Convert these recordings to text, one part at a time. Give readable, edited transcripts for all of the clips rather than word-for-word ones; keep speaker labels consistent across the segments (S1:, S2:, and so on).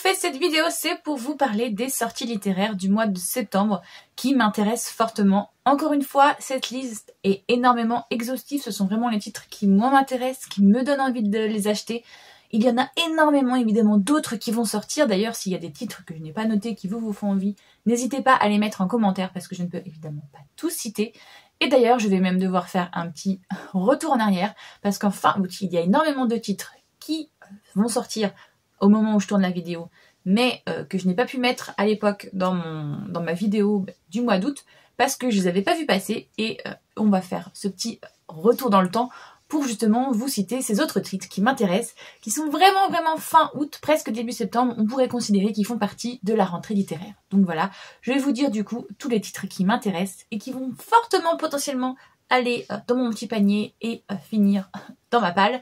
S1: fais cette vidéo, c'est pour vous parler des sorties littéraires du mois de septembre qui m'intéressent fortement. Encore une fois, cette liste est énormément exhaustive. Ce sont vraiment les titres qui moi m'intéressent, qui me donnent envie de les acheter. Il y en a énormément évidemment d'autres qui vont sortir. D'ailleurs, s'il y a des titres que je n'ai pas notés qui vous font envie, n'hésitez pas à les mettre en commentaire parce que je ne peux évidemment pas tous citer. Et d'ailleurs, je vais même devoir faire un petit retour en arrière parce qu'enfin, il y a énormément de titres qui vont sortir au moment où je tourne la vidéo, mais que je n'ai pas pu mettre à l'époque dans ma vidéo du mois d'août parce que je les avais pas vus passer et on va faire ce petit retour dans le temps pour justement vous citer ces autres titres qui m'intéressent, qui sont vraiment fin août, presque début septembre, on pourrait considérer qu'ils font partie de la rentrée littéraire. Donc voilà, je vais vous dire du coup tous les titres qui m'intéressent et qui vont fortement potentiellement aller dans mon petit panier et finir dans ma palle.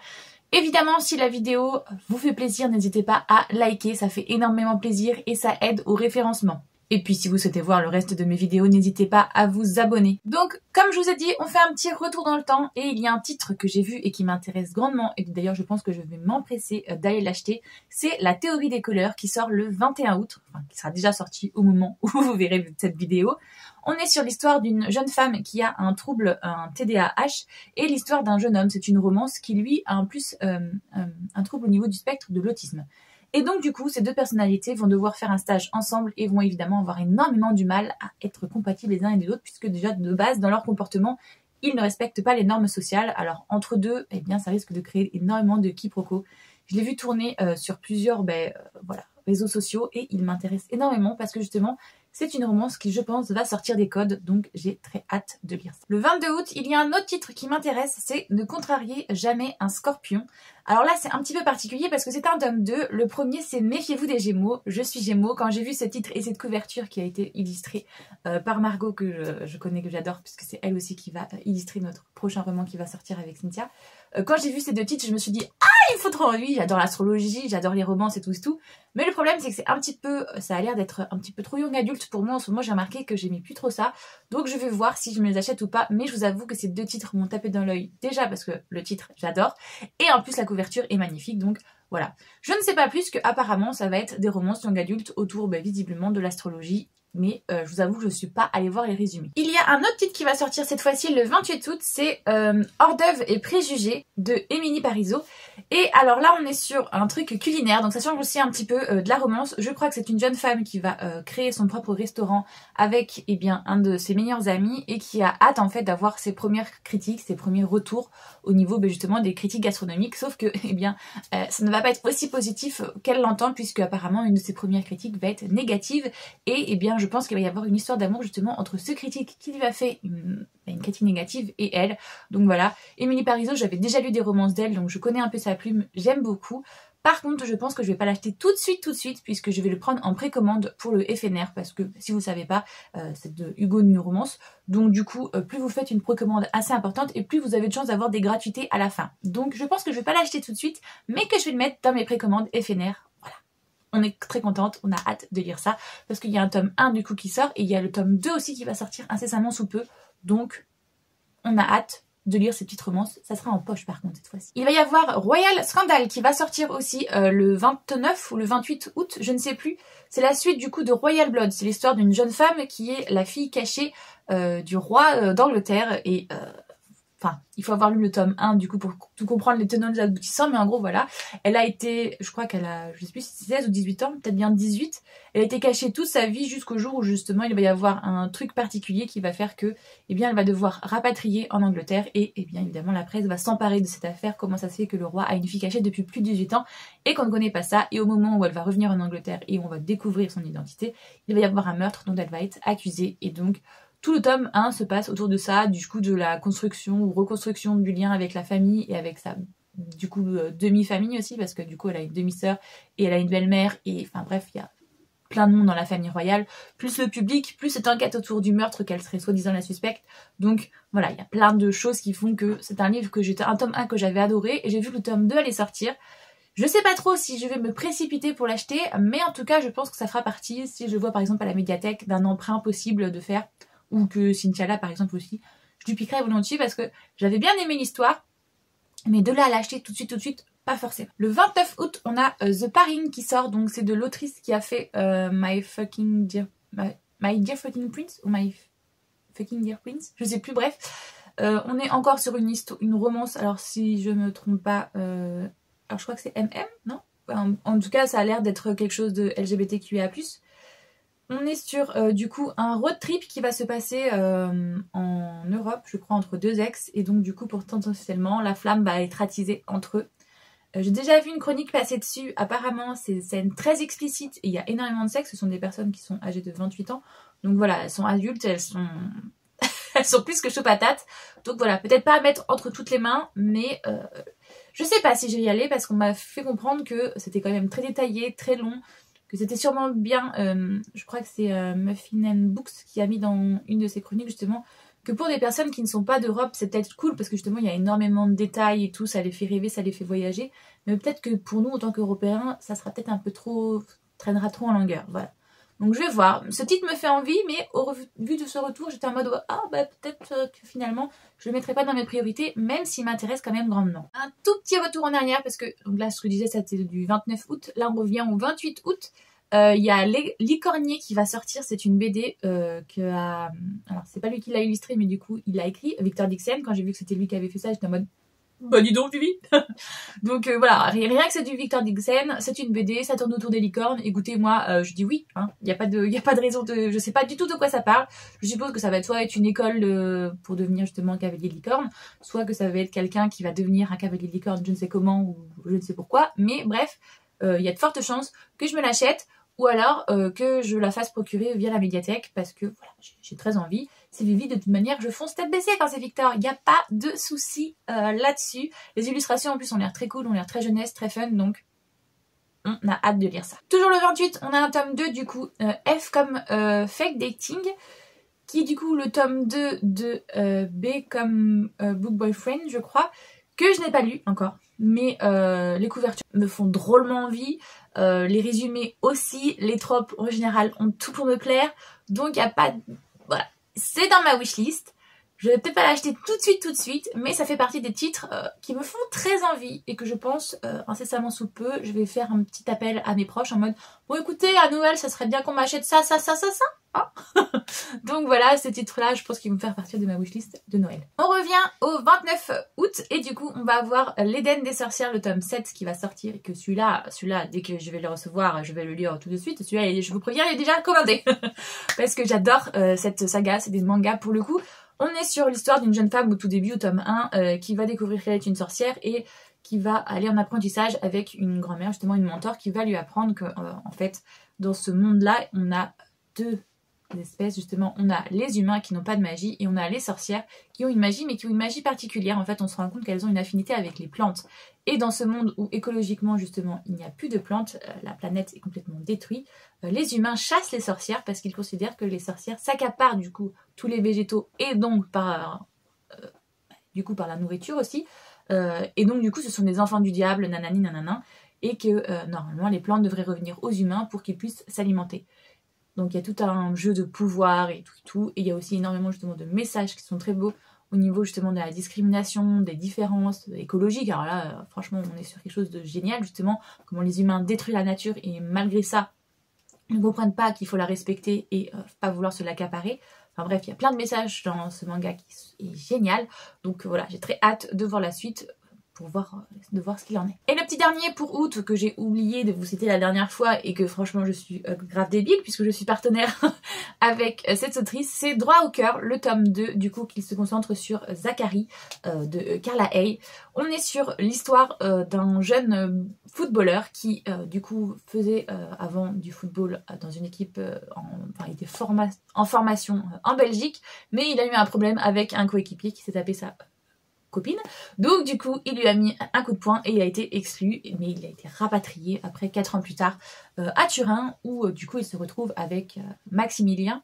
S1: Évidemment, si la vidéo vous fait plaisir, n'hésitez pas à liker, ça fait énormément plaisir et ça aide au référencement. Et puis si vous souhaitez voir le reste de mes vidéos, n'hésitez pas à vous abonner. Donc, comme je vous ai dit, on fait un petit retour dans le temps et il y a un titre que j'ai vu et qui m'intéresse grandement et d'ailleurs je pense que je vais m'empresser d'aller l'acheter. C'est La théorie des couleurs qui sort le 21 août, enfin qui sera déjà sorti au moment où vous verrez cette vidéo. On est sur l'histoire d'une jeune femme qui a un trouble, un TDAH, et l'histoire d'un jeune homme. C'est une romance qui lui a en plus un trouble au niveau du spectre de l'autisme. Et donc du coup, ces deux personnalités vont devoir faire un stage ensemble et vont évidemment avoir énormément du mal à être compatibles les uns et les autres, puisque déjà de base, dans leur comportement, ils ne respectent pas les normes sociales. Alors entre deux, eh bien, ça risque de créer énormément de quiproquos. Je l'ai vu tourner sur plusieurs réseaux sociaux et il m'intéresse énormément parce que justement, c'est une romance qui, je pense, va sortir des codes, donc j'ai très hâte de lire ça. Le 22 août, il y a un autre titre qui m'intéresse, c'est Ne contrariez jamais un scorpion. Alors là, c'est un petit peu particulier parce que c'est un tome 2. Le premier, c'est Méfiez-vous des Gémeaux. Je suis Gémeaux. Quand j'ai vu ce titre et cette couverture qui a été illustrée par Margot, que je connais, que j'adore, puisque c'est elle aussi qui va illustrer notre prochain roman qui va sortir avec Cynthia. Quand j'ai vu ces deux titres, je me suis dit « Ah, il faut trop envie !» J'adore l'astrologie, j'adore les romances et tout. Mais le problème, c'est que c'est un petit peu, ça a l'air d'être un petit peu trop young adulte pour moi. En ce moment, j'ai remarqué que j'aimais plus trop ça. Donc, je vais voir si je me les achète ou pas. Mais je vous avoue que ces deux titres m'ont tapé dans l'œil. Déjà parce que le titre, j'adore. Et en plus, la couverture est magnifique. Donc, voilà. Je ne sais pas plus que apparemment, ça va être des romances young adultes autour, visiblement, de l'astrologie. Mais je vous avoue que je ne suis pas allée voir les résumés. Il y a un autre titre qui va sortir cette fois-ci le 28 août, c'est Hors d'œuvre et préjugés de Émilie Parizeau. Et alors là on est sur un truc culinaire, donc ça change aussi un petit peu de la romance. Je crois que c'est une jeune femme qui va créer son propre restaurant avec un de ses meilleurs amis et qui a hâte en fait d'avoir ses premières critiques, ses premiers retours au niveau justement des critiques gastronomiques. Sauf que ça ne va pas être aussi positif qu'elle l'entend puisque apparemment une de ses premières critiques va être négative et je pense qu'il va y avoir une histoire d'amour justement entre ce critique qui lui a fait une critique négative et elle. Donc voilà, Émilie Parizeau, j'avais déjà lu des romances d'elle, donc je connais un peu sa plume, j'aime beaucoup. Par contre, je pense que je vais pas l'acheter tout de suite, puisque je vais le prendre en précommande pour le FNR, parce que si vous savez pas, c'est de Hugo New Romance. Donc du coup, plus vous faites une précommande assez importante, et plus vous avez de chance d'avoir des gratuités à la fin. Donc je pense que je vais pas l'acheter tout de suite, mais que je vais le mettre dans mes précommandes FNR. On est très contente, on a hâte de lire ça parce qu'il y a un tome 1 du coup qui sort et il y a le tome 2 aussi qui va sortir incessamment sous peu. Donc on a hâte de lire ces petites romances. Ça sera en poche par contre cette fois-ci. Il va y avoir Royal Scandal qui va sortir aussi le 29 ou le 28 août, je ne sais plus. C'est la suite du coup de Royal Blood. C'est l'histoire d'une jeune femme qui est la fille cachée du roi d'Angleterre et... Enfin, il faut avoir lu le tome 1 du coup pour tout comprendre les tenants et les aboutissants, mais en gros voilà, elle a été, je crois qu'elle a, je sais plus si c'est 16 ou 18 ans, peut-être bien 18, elle a été cachée toute sa vie jusqu'au jour où justement il va y avoir un truc particulier qui va faire que, elle va devoir rapatrier en Angleterre et évidemment la presse va s'emparer de cette affaire, comment ça se fait que le roi a une fille cachée depuis plus de 18 ans et qu'on ne connaît pas ça, et au moment où elle va revenir en Angleterre et où on va découvrir son identité, il va y avoir un meurtre dont elle va être accusée et donc tout le tome 1 se passe autour de ça, du coup de la construction ou reconstruction du lien avec la famille et avec sa demi-famille aussi, parce que du coup elle a une demi-sœur et elle a une belle-mère et enfin bref, il y a plein de monde dans la famille royale, plus le public, plus cette enquête autour du meurtre qu'elle serait soi-disant la suspecte. Donc voilà, il y a plein de choses qui font que c'est un livre un tome 1 que j'avais adoré et j'ai vu que le tome 2 allait sortir. Je sais pas trop si je vais me précipiter pour l'acheter, mais en tout cas je pense que ça fera partie, si je vois par exemple à la médiathèque, d'un emprunt possible de faire, ou que Cynthia là par exemple aussi, je lui piquerais volontiers parce que j'avais bien aimé l'histoire, mais de là à l'acheter tout de suite, pas forcément. Le 29 août, on a The Parring qui sort, donc c'est de l'autrice qui a fait My Dear Fucking Prince, ou My Fucking Dear Prince, je sais plus, bref. On est encore sur une romance, alors si je me trompe pas, alors je crois que c'est MM, non? En tout cas, ça a l'air d'être quelque chose de LGBTQIA+. On est sur du coup un road trip qui va se passer en Europe, je crois, entre deux ex, et donc du coup potentiellement la flamme va être attisée entre eux. J'ai déjà vu une chronique passer dessus, apparemment c'est une scène très explicite et il y a énormément de sexe, ce sont des personnes qui sont âgées de 28 ans, donc voilà, elles sont adultes, elles sont plus que chaud patate, donc voilà, peut-être pas à mettre entre toutes les mains, mais je sais pas si je vais y aller parce qu'on m'a fait comprendre que c'était quand même très détaillé, très long, que c'était sûrement bien, je crois que c'est Muffin and Books qui a mis dans une de ses chroniques justement, que pour des personnes qui ne sont pas d'Europe, c'est peut-être cool parce que justement il y a énormément de détails et tout, ça les fait rêver, ça les fait voyager. Mais peut-être que pour nous, en tant qu'Européens, ça sera peut-être un peu trop, traînera trop en longueur. Voilà. Donc je vais voir. Ce titre me fait envie, mais au vu de ce retour, j'étais en mode ah bah peut-être que finalement je le mettrai pas dans mes priorités, même s'il m'intéresse quand même grandement. Un tout petit retour en arrière parce que donc là ce que je disais c'était du 29 août, là on revient au 28 août. Il y a Licornier qui va sortir, c'est une BD alors c'est pas lui qui l'a illustré, mais du coup il l'a écrit, Victor Dixon. Quand j'ai vu que c'était lui qui avait fait ça, j'étais en mode bah dis donc Vivi. Donc voilà, rien que c'est du Victor Dixon, c'est une BD, ça tourne autour des licornes. Écoutez, moi je dis oui, hein. Il y a pas de raison je sais pas du tout de quoi ça parle. Je suppose que ça va être soit être une école pour devenir justement un cavalier de licorne, soit que ça va être quelqu'un qui va devenir un cavalier de licorne, je ne sais comment ou je ne sais pourquoi, mais bref, il y a de fortes chances que je me l'achète. Ou alors que je la fasse procurer via la médiathèque parce que voilà, j'ai très envie. C'est Vivi, de toute manière, je fonce tête baissée quand c'est Victor. Il n'y a pas de souci là-dessus. Les illustrations en plus ont l'air très cool, ont l'air très jeunesse, très fun, donc on a hâte de lire ça. Toujours le 28, on a un tome 2 du coup, F comme Fake Dating, qui est du coup le tome 2 de B comme Book Boyfriend, je crois, que je n'ai pas lu encore. Mais les couvertures me font drôlement envie. Les résumés aussi, les tropes en général ont tout pour me plaire, donc il n'y a pas de... Voilà, c'est dans ma wishlist. Je vais peut-être pas l'acheter tout de suite, mais ça fait partie des titres qui me font très envie et que je pense incessamment sous peu, je vais faire un petit appel à mes proches en mode bon écoutez, à Noël, ça serait bien qu'on m'achète ça. Hein. Donc voilà, ces titres-là, je pense qu'ils vont faire partie de ma wishlist de Noël. On revient au 29 août et du coup, on va avoir L'Éden des sorcières, le tome 7 qui va sortir et que celui-là, dès que je vais le recevoir, je vais le lire tout de suite. Celui-là, je vous préviens, il est déjà commandé parce que j'adore cette saga, c'est des mangas pour le coup. On est sur l'histoire d'une jeune femme au tout début, au tome 1, qui va découvrir qu'elle est une sorcière et qui va aller en apprentissage avec une grand-mère, justement une mentor, qui va lui apprendre que, en fait, dans ce monde-là, on a deux espèces, justement. On a les humains qui n'ont pas de magie et on a les sorcières qui ont une magie, mais qui ont une magie particulière. En fait, on se rend compte qu'elles ont une affinité avec les plantes. Et dans ce monde où écologiquement, justement, il n'y a plus de plantes, la planète est complètement détruite, les humains chassent les sorcières parce qu'ils considèrent que les sorcières s'accaparent du coup tous les végétaux et donc par la nourriture aussi. Et donc du coup, ce sont des enfants du diable, nanani nanana, et que normalement les plantes devraient revenir aux humains pour qu'ils puissent s'alimenter. Donc il y a tout un jeu de pouvoir et tout. Et il y a aussi énormément justement de messages qui sont très beaux au niveau justement de la discrimination, des différences écologiques. Alors là, franchement, on est sur quelque chose de génial, justement, comment les humains détruisent la nature et malgré ça, ne comprennent pas qu'il faut la respecter et pas vouloir se l'accaparer. Enfin bref, il y a plein de messages dans ce manga qui est génial. Donc voilà, j'ai très hâte de voir la suite. Pour voir ce qu'il en est. Et le petit dernier pour août que j'ai oublié de vous citer la dernière fois et que franchement je suis grave débile puisque je suis partenaire avec cette autrice, c'est Droit au cœur, le tome 2 du coup qui se concentre sur Zachary de Carla Hay. On est sur l'histoire d'un jeune footballeur qui du coup faisait avant du football dans une équipe, il était en formation en Belgique, mais il a eu un problème avec un coéquipier qui s'est tapé sa copine, donc du coup il lui a mis un coup de poing et il a été exclu, mais il a été rapatrié après 4 ans plus tard à Turin où du coup il se retrouve avec Maximiliano,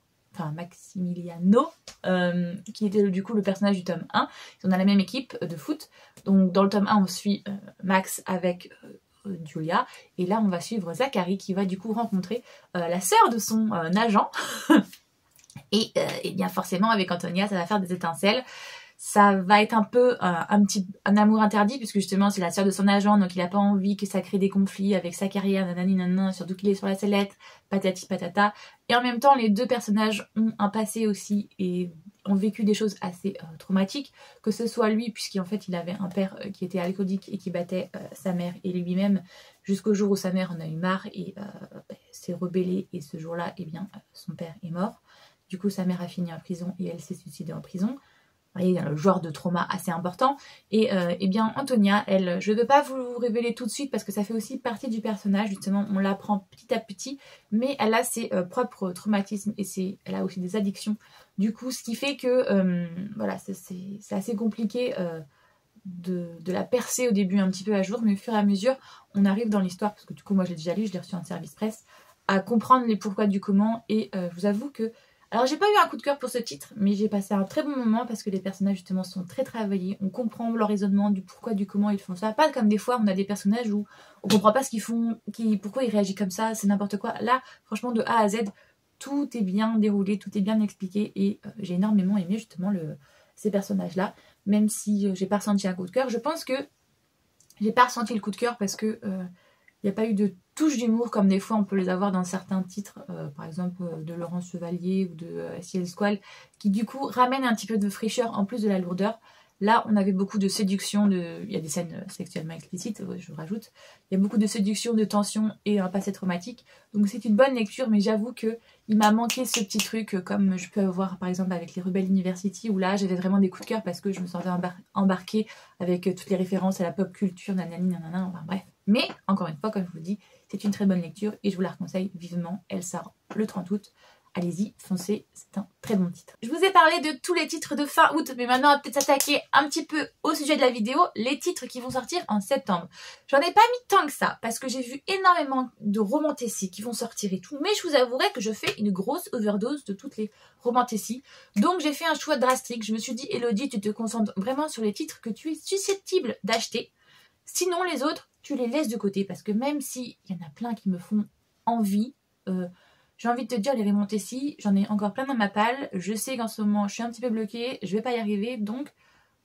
S1: qui était du coup le personnage du tome 1. Ils sont dans la même équipe de foot, donc dans le tome 1 on suit Max avec Julia, et là on va suivre Zachary qui va du coup rencontrer la sœur de son agent et bien forcément avec Antonia ça va faire des étincelles. ça va être un peu un amour interdit, puisque justement c'est la sœur de son agent, donc il a pas envie que ça crée des conflits avec sa carrière, nanani nanana, surtout qu'il est sur la sellette, patati patata. Et en même temps, les deux personnages ont un passé aussi et ont vécu des choses assez traumatiques, que ce soit lui, puisqu'en fait il avait un père qui était alcoolique et qui battait sa mère et lui-même, jusqu'au jour où sa mère en a eu marre et s'est rebellée, et ce jour-là, eh bien, son père est mort. Du coup, sa mère a fini en prison et elle s'est suicidée en prison. Vous voyez, il y a le genre de trauma assez important. Et eh bien, Antonia, elle, je ne veux pas vous révéler tout de suite parce que ça fait aussi partie du personnage, justement, on l'apprend petit à petit, mais elle a ses propres traumatismes et elle a aussi des addictions. Du coup, ce qui fait que, voilà, c'est assez compliqué de la percer au début un petit peu à jour, mais au fur et à mesure, on arrive dans l'histoire, parce que du coup, moi, je l'ai déjà lu, je l'ai reçu en service presse, à comprendre les pourquoi du comment, et je vous avoue que alors j'ai pas eu un coup de cœur pour ce titre, mais j'ai passé un très bon moment parce que les personnages justement sont très travaillés, on comprend leur raisonnement du pourquoi du comment ils font ça, pas comme des fois on a des personnages où on comprend pas ce qu'ils font, pourquoi ils réagissent comme ça, c'est n'importe quoi. Là franchement de A à Z tout est bien déroulé, tout est bien expliqué et j'ai énormément aimé justement ces personnages là, même si j'ai pas ressenti un coup de cœur. Je pense que j'ai pas ressenti le coup de cœur parce que il n'y a pas eu de touche d'humour comme des fois on peut les avoir dans certains titres, par exemple de Laurence Chevalier ou de Ciel Squale, qui du coup ramènent un petit peu de fraîcheur en plus de la lourdeur. Là, on avait beaucoup de séduction, il y a des scènes sexuellement explicites, je rajoute. Il y a beaucoup de séduction, de tension et un passé traumatique. Donc c'est une bonne lecture, mais j'avoue que il m'a manqué ce petit truc, comme je peux avoir par exemple avec les Rebel University, où là j'avais vraiment des coups de cœur parce que je me sentais embarquée avec toutes les références à la pop culture, nanani, nanana, enfin bref. Mais, encore une fois, comme je vous le dis, c'est une très bonne lecture et je vous la conseille vivement. Elle sort le 30 août. Allez-y, foncez, c'est un très bon titre. Je vous ai parlé de tous les titres de fin août, mais maintenant on va peut-être s'attaquer un petit peu au sujet de la vidéo, les titres qui vont sortir en septembre. J'en ai pas mis tant que ça, parce que j'ai vu énormément de romantécies qui vont sortir et tout, mais je vous avouerai que je fais une grosse overdose de toutes les romantécies. Donc j'ai fait un choix drastique. Je me suis dit, Elodie, tu te concentres vraiment sur les titres que tu es susceptible d'acheter. Sinon, les autres, tu les laisses de côté parce que même s'il y en a plein qui me font envie, j'ai envie de te dire, les romantécies, j'en ai encore plein dans ma palle. Je sais qu'en ce moment, je suis un petit peu bloquée, je vais pas y arriver, donc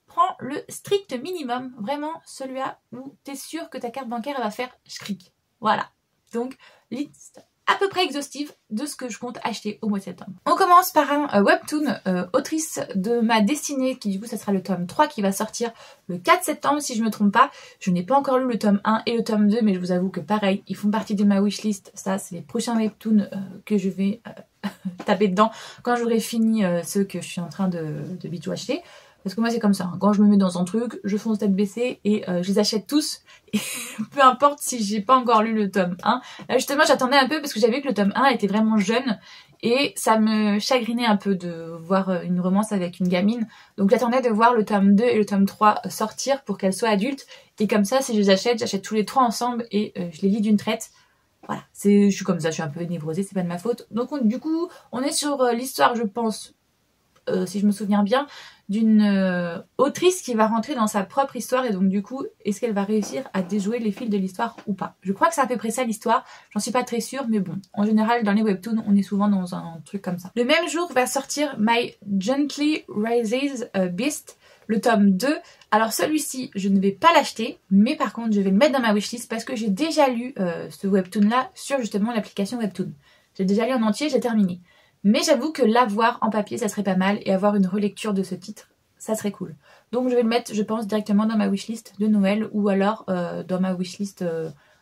S1: prends le strict minimum, vraiment celui-là où tu es sûr que ta carte bancaire va faire schcric. Voilà, donc liste à peu près exhaustive de ce que je compte acheter au mois de septembre. On commence par un webtoon, autrice de ma destinée, qui du coup ça sera le tome 3 qui va sortir le 4 septembre si je me trompe pas. Je n'ai pas encore lu le tome 1 et le tome 2, mais je vous avoue que pareil, ils font partie de ma wishlist. Ça, c'est les prochains webtoons que je vais taper dedans quand j'aurai fini ceux que je suis en train de binge-watcher. Parce que moi c'est comme ça, hein. Quand je me mets dans un truc, je fonce tête baissée et je les achète tous. Et peu importe si j'ai pas encore lu le tome 1. Là justement j'attendais un peu parce que j'avais vu que le tome 1 était vraiment jeune. Et ça me chagrinait un peu de voir une romance avec une gamine. Donc j'attendais de voir le tome 2 et le tome 3 sortir pour qu'elles soient adultes. Et comme ça si je les achète, j'achète tous les 3 ensemble et je les lis d'une traite. Voilà, je suis comme ça, je suis un peu névrosée, c'est pas de ma faute. Donc du coup on est sur l'histoire, je pense, si je me souviens bien, d'une autrice qui va rentrer dans sa propre histoire et donc du coup, est-ce qu'elle va réussir à déjouer les fils de l'histoire ou pas? Je crois que c'est à peu près ça l'histoire, j'en suis pas très sûre, mais bon, en général dans les webtoons, on est souvent dans un truc comme ça. Le même jour va sortir My Gently Rises Beast, le tome 2. Alors celui-ci, je ne vais pas l'acheter, mais par contre, je vais le mettre dans ma wishlist parce que j'ai déjà lu ce webtoon-là sur justement l'application Webtoon. J'ai déjà lu en entier, j'ai terminé. Mais j'avoue que l'avoir en papier, ça serait pas mal. Et avoir une relecture de ce titre, ça serait cool. Donc je vais le mettre, je pense, directement dans ma wishlist de Noël. Ou alors dans ma wishlist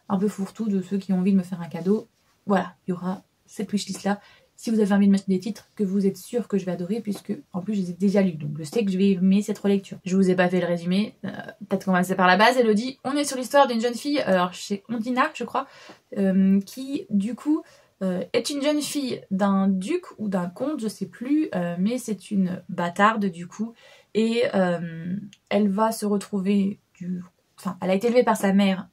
S1: un peu fourre-tout de ceux qui ont envie de me faire un cadeau. Voilà, il y aura cette wishlist-là. Si vous avez envie de mettre des titres que vous êtes sûr que je vais adorer, puisque en plus je les ai déjà lus. Donc je sais que je vais aimer cette relecture. Je vous ai pas fait le résumé. Peut-être qu'on va commencer par la base. Elodie, on est sur l'histoire d'une jeune fille, alors chez Ondina, je crois, qui du coup... est une jeune fille d'un duc ou d'un comte, je sais plus, mais c'est une bâtarde du coup, et elle va se retrouver, enfin, elle a été élevée par sa mère,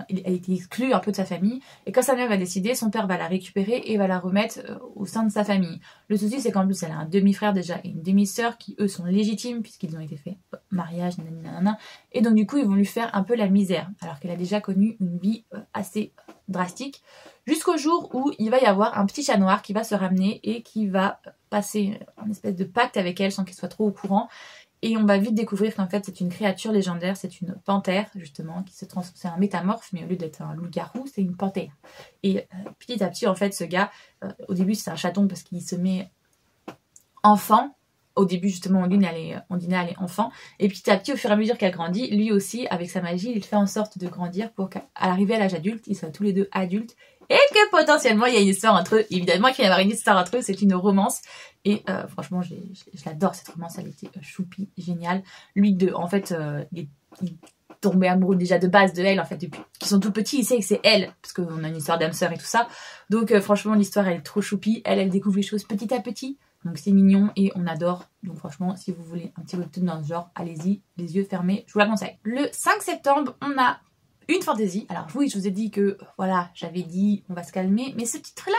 S1: elle a été exclue un peu de sa famille, et quand sa mère va décider, son père va la récupérer et va la remettre au sein de sa famille. Le souci c'est qu'en plus elle a un demi-frère déjà et une demi-sœur qui eux sont légitimes puisqu'ils ont été faits mariage, nanana, et donc du coup ils vont lui faire un peu la misère, alors qu'elle a déjà connu une vie assez drastique, jusqu'au jour où il va y avoir un petit chat noir qui va se ramener et qui va passer une espèce de pacte avec elle sans qu'il soit trop au courant. Et on va vite découvrir qu'en fait c'est une créature légendaire, c'est une panthère justement, qui se transforme, c'est un métamorphe, mais au lieu d'être un loup-garou, c'est une panthère. Et petit à petit en fait ce gars, au début c'est un chaton parce qu'il se met enfant. Au début, justement, Ondine allait enfant. Et petit à petit, au fur et à mesure qu'elle grandit, lui aussi, avec sa magie, il fait en sorte de grandir pour qu'à l'arrivée à l'âge adulte, ils soient tous les deux adultes. Et que potentiellement, il y a une histoire entre eux. Évidemment qu'il va y avoir une histoire entre eux, c'est une romance. Et franchement, je l'adore, cette romance. Elle était choupi, géniale. Lui, en fait, il tombait amoureux déjà de base de elle, en fait, depuis qu'ils sont tout petits, il sait que c'est elle. Parce qu'on a une histoire d'âme sœur et tout ça. Donc, franchement, l'histoire, elle est trop choupi. Elle découvre les choses petit à petit. Donc c'est mignon et on adore. Donc franchement, si vous voulez un petit webtoon dans ce genre, allez-y, les yeux fermés, je vous la conseille. Le 5 septembre, on a une fantaisie. Alors oui, je vous ai dit que, voilà, j'avais dit, on va se calmer. Mais ce titre-là,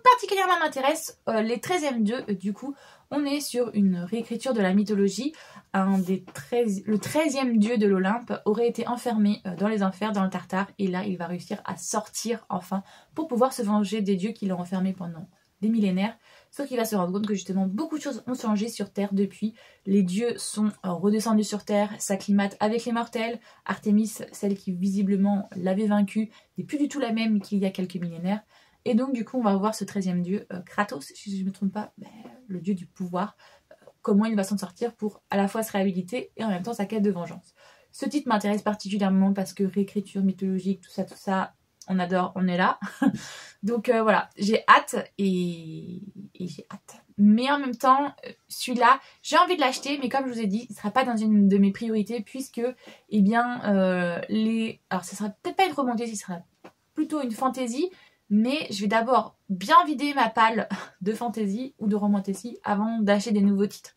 S1: particulièrement m'intéresse. Les 13e dieux, du coup, on est sur une réécriture de la mythologie. Le 13e dieu de l'Olympe aurait été enfermé dans les enfers, dans le Tartare. Et là, il va réussir à sortir enfin pour pouvoir se venger des dieux qui l'ont enfermé pendant des millénaires. Sauf qu'il va se rendre compte que justement beaucoup de choses ont changé sur Terre depuis. Les dieux sont redescendus sur Terre, s'acclimatent avec les mortels. Artémis, celle qui visiblement l'avait vaincu, n'est plus du tout la même qu'il y a quelques millénaires. Et donc du coup on va voir ce 13e dieu, Kratos, si je ne me trompe pas, le dieu du pouvoir, comment il va s'en sortir pour à la fois se réhabiliter et en même temps sa quête de vengeance. Ce titre m'intéresse particulièrement parce que réécriture mythologique, tout ça, on adore, on est là. Donc voilà, j'ai hâte et j'ai hâte. Mais en même temps, celui-là, j'ai envie de l'acheter, mais comme je vous ai dit, il ne sera pas dans une de mes priorités puisque, eh bien, alors ça sera peut-être pas une romantique, ce sera plutôt une fantaisie, mais je vais d'abord bien vider ma palle de fantaisie ou de romantasy avant d'acheter des nouveaux titres.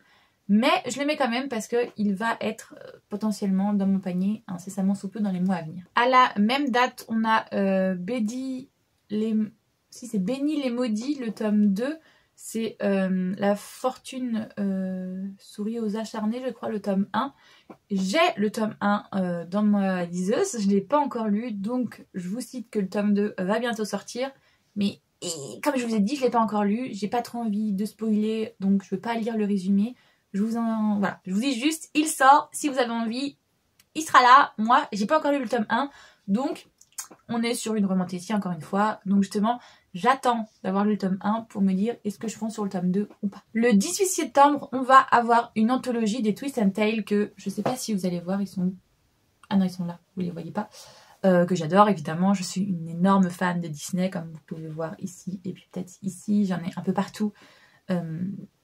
S1: Mais je le mets quand même parce qu'il va être potentiellement dans mon panier incessamment sous peu dans les mois à venir. À la même date, on a Béni les Maudits, le tome 2. C'est La fortune sourit aux acharnés, je crois, le tome 1. J'ai le tome 1 dans ma liseuse, je ne l'ai pas encore lu, donc je vous cite que le tome 2 va bientôt sortir. Mais comme je vous ai dit, je ne l'ai pas encore lu, j'ai pas trop envie de spoiler, donc je ne veux pas lire le résumé. Voilà, je vous dis juste, il sort, si vous avez envie, il sera là. Moi, j'ai pas encore lu le tome 1, donc on est sur une romantésie encore une fois. Donc justement, j'attends d'avoir lu le tome 1 pour me dire est-ce que je fonce sur le tome 2 ou pas. Le 18 septembre, on va avoir une anthologie des Twist and Tales que je sais pas si vous allez voir, ils sont... Ah non, ils sont là, vous les voyez pas. Que j'adore évidemment, je suis une énorme fan de Disney comme vous pouvez voir ici et puis peut-être ici, j'en ai un peu partout.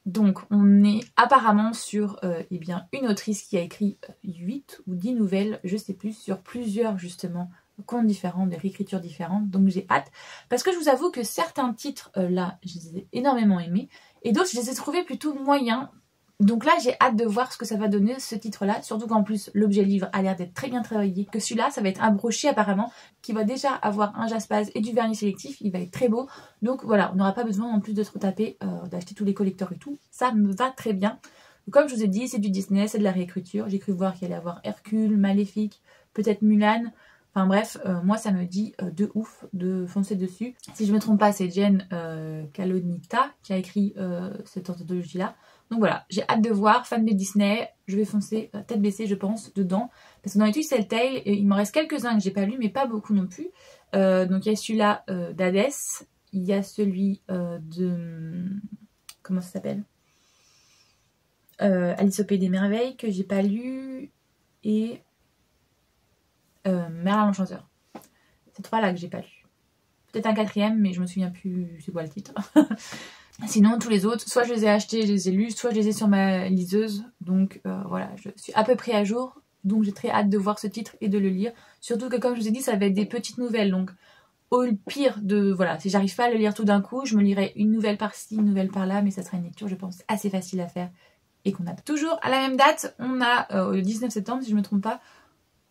S1: Donc on est apparemment sur eh bien, une autrice qui a écrit 8 ou 10 nouvelles, je sais plus, sur plusieurs justement contes différents, des réécritures différentes, donc j'ai hâte. Parce que je vous avoue que certains titres là, je les ai énormément aimés, et d'autres je les ai trouvés plutôt moyens. Donc là j'ai hâte de voir ce que ça va donner ce titre là, surtout qu'en plus l'objet livre a l'air d'être très bien travaillé, que celui-là ça va être un brochet apparemment, qui va déjà avoir un jaspase et du vernis sélectif, il va être très beau, donc voilà, on n'aura pas besoin en plus de se retaper, d'acheter tous les collecteurs et tout, ça me va très bien. Donc, comme je vous ai dit, c'est du Disney, c'est de la réécriture, j'ai cru voir qu'il allait y avoir Hercule, Maléfique, peut-être Mulan, enfin bref, moi ça me dit de ouf de foncer dessus. Si je me trompe pas, c'est Jen Kalonita qui a écrit cette anthologie là. Donc voilà, j'ai hâte de voir, fan de Disney, je vais foncer tête baissée je pense dedans. Parce que dans les Twist and Tales, il m'en reste quelques-uns que j'ai pas lu mais pas beaucoup non plus. Donc il y a celui-là d'Hadès, il y a celui de... Comment ça s'appelle, Alice au Pays des Merveilles que j'ai pas lu et Merlin l'Enchanteur. C'est trois là que j'ai pas lu. Peut-être un quatrième mais je me souviens plus c'est quoi le titre. Sinon tous les autres, soit je les ai achetés, je les ai lus, soit je les ai sur ma liseuse. Donc voilà, je suis à peu près à jour. Donc j'ai très hâte de voir ce titre et de le lire. Surtout que comme je vous ai dit, ça va être des petites nouvelles. Donc au pire de... Voilà, si j'arrive pas à le lire tout d'un coup, je me lirai une nouvelle par-ci, une nouvelle par-là. Mais ça sera une lecture, je pense, assez facile à faire et qu'on a. Toujours à la même date, on a le 19 septembre, si je me trompe pas,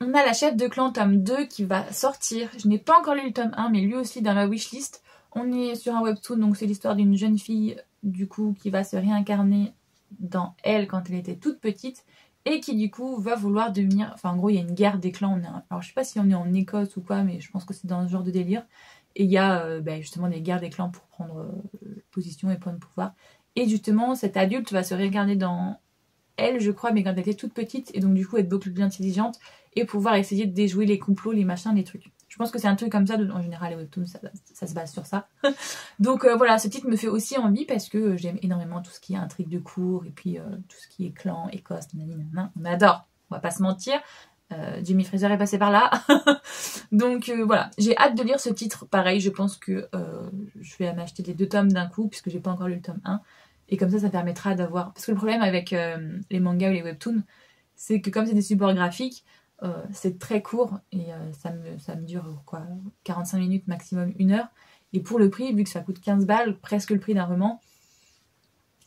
S1: on a La Chef de Clan tome 2 qui va sortir. Je n'ai pas encore lu le tome 1, mais lui aussi dans ma wishlist. On est sur un webtoon, donc c'est l'histoire d'une jeune fille, du coup, qui va se réincarner dans elle quand elle était toute petite. et qui du coup va vouloir devenir, enfin en gros il y a une guerre des clans, alors je sais pas si on est en Écosse ou quoi, mais je pense que c'est dans ce genre de délire, et il y a justement des guerres des clans pour prendre position et prendre pouvoir, et justement cet adulte va se regarder dans elle, je crois, mais quand elle était toute petite, et donc du coup être beaucoup plus intelligente, et pouvoir essayer de déjouer les complots, les machins, les trucs. Je pense que c'est un truc comme ça, en général les webtoons, ça se base sur ça. Donc voilà, ce titre me fait aussi envie parce que j'aime énormément tout ce qui est intrigue de cour, et puis tout ce qui est clan, Écosse, nanana, on adore, on va pas se mentir. Jimmy Fraser est passé par là. Donc voilà, j'ai hâte de lire ce titre. Pareil, je pense que je vais m'acheter les 2 tomes d'un coup, puisque j'ai pas encore lu le tome 1. Et comme ça permettra d'avoir... Parce que le problème avec les mangas ou les webtoons, c'est que comme c'est des supports graphiques, c'est très court et ça me dure quoi, 45 minutes, maximum 1 heure. Et pour le prix, vu que ça coûte 15 balles, presque le prix d'un roman,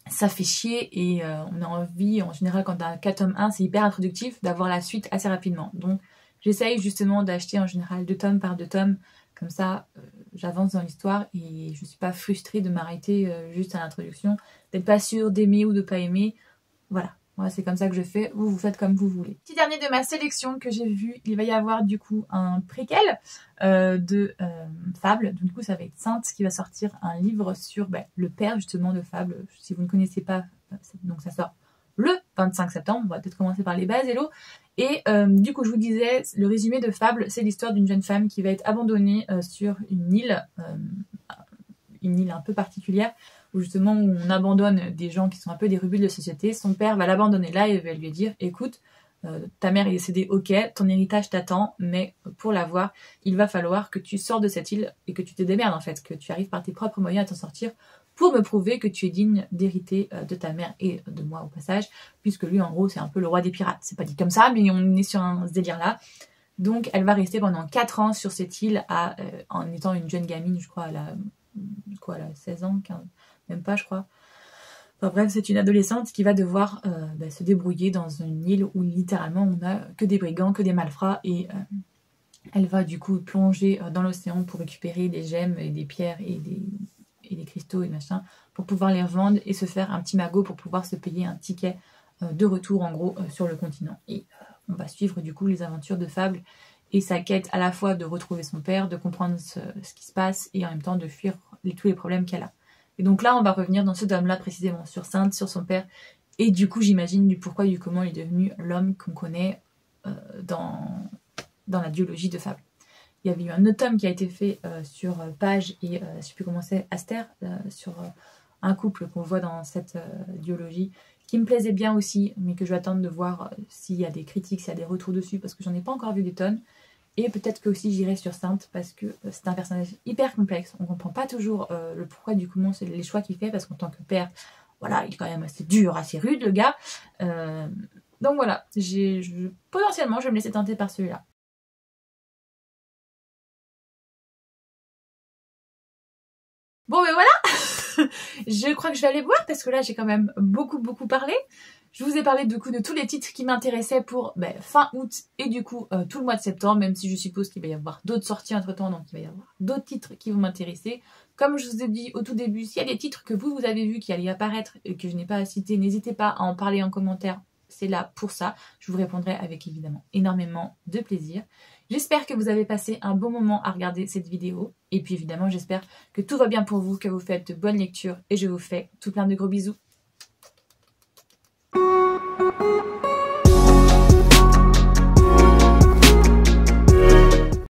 S1: ça fait chier et on a envie, en général quand on a 4 tomes 1, c'est hyper introductif, d'avoir la suite assez rapidement. Donc j'essaye justement d'acheter en général 2 tomes par 2 tomes, comme ça j'avance dans l'histoire et je suis pas frustrée de m'arrêter juste à l'introduction, d'être pas sûre d'aimer ou de pas aimer. Voilà. Moi, c'est comme ça que je fais, vous faites comme vous voulez. Petit dernier de ma sélection que j'ai vu, il va y avoir du coup un préquel de Fable. Du coup, ça va être Sainte qui va sortir un livre sur le père justement de Fable. Si vous ne connaissez pas, donc ça sort le 25 septembre. On va peut-être commencer par les bases, hello. Et du coup, je vous disais, le résumé de Fable, c'est l'histoire d'une jeune femme qui va être abandonnée sur une île un peu particulière, où justement on abandonne des gens qui sont un peu des rebuts de la société. Son père va l'abandonner là et va lui dire écoute, ta mère est décédée, ok, ton héritage t'attend, mais pour l'avoir, il va falloir que tu sors de cette île et que tu te démerdes en fait, que tu arrives par tes propres moyens à t'en sortir pour me prouver que tu es digne d'hériter de ta mère et de moi au passage, puisque lui en gros c'est un peu le roi des pirates. C'est pas dit comme ça, mais on est sur ce délire là. Donc elle va rester pendant 4 ans sur cette île en étant une jeune gamine, je crois, elle a 16 ans, 15, même pas je crois. Enfin bref, c'est une adolescente qui va devoir se débrouiller dans une île où littéralement on a que des brigands, que des malfrats, et elle va du coup plonger dans l'océan pour récupérer des gemmes et des pierres et des cristaux et machin, pour pouvoir les revendre et se faire un petit magot pour pouvoir se payer un ticket de retour en gros sur le continent. Et on va suivre du coup les aventures de Fable et sa quête à la fois de retrouver son père, de comprendre ce qui se passe et en même temps de fuir tous les problèmes qu'elle a. Et donc là, on va revenir dans ce tome-là précisément sur Sainte, sur son père, et du coup, j'imagine du pourquoi, du comment il est devenu l'homme qu'on connaît dans la duologie de Fable. Il y avait eu un autre tome qui a été fait sur Page et je ne sais plus comment c'est, Aster, sur un couple qu'on voit dans cette duologie, qui me plaisait bien aussi, mais que je vais attendre de voir s'il y a des critiques, s'il y a des retours dessus, parce que j'en ai pas encore vu des tonnes. Et peut-être que aussi j'irai sur Sainte parce que c'est un personnage hyper complexe. On comprend pas toujours le pourquoi du comment, c'est les choix qu'il fait, parce qu'en tant que père, voilà, il est quand même assez dur, assez rude le gars. Donc voilà, potentiellement je vais me laisser tenter par celui-là. Bon mais voilà. Je crois que je vais aller boire parce que là j'ai quand même beaucoup parlé. Je vous ai parlé du coup de tous les titres qui m'intéressaient pour fin août et du coup tout le mois de septembre, même si je suppose qu'il va y avoir d'autres sorties entre temps, donc il va y avoir d'autres titres qui vont m'intéresser. Comme je vous ai dit au tout début, s'il y a des titres que vous avez vus qui allaient apparaître et que je n'ai pas cité, n'hésitez pas à en parler en commentaire, c'est là pour ça. Je vous répondrai avec évidemment énormément de plaisir. J'espère que vous avez passé un bon moment à regarder cette vidéo. Et puis évidemment, j'espère que tout va bien pour vous, que vous faites de bonnes lectures. Et je vous fais tout plein de gros bisous.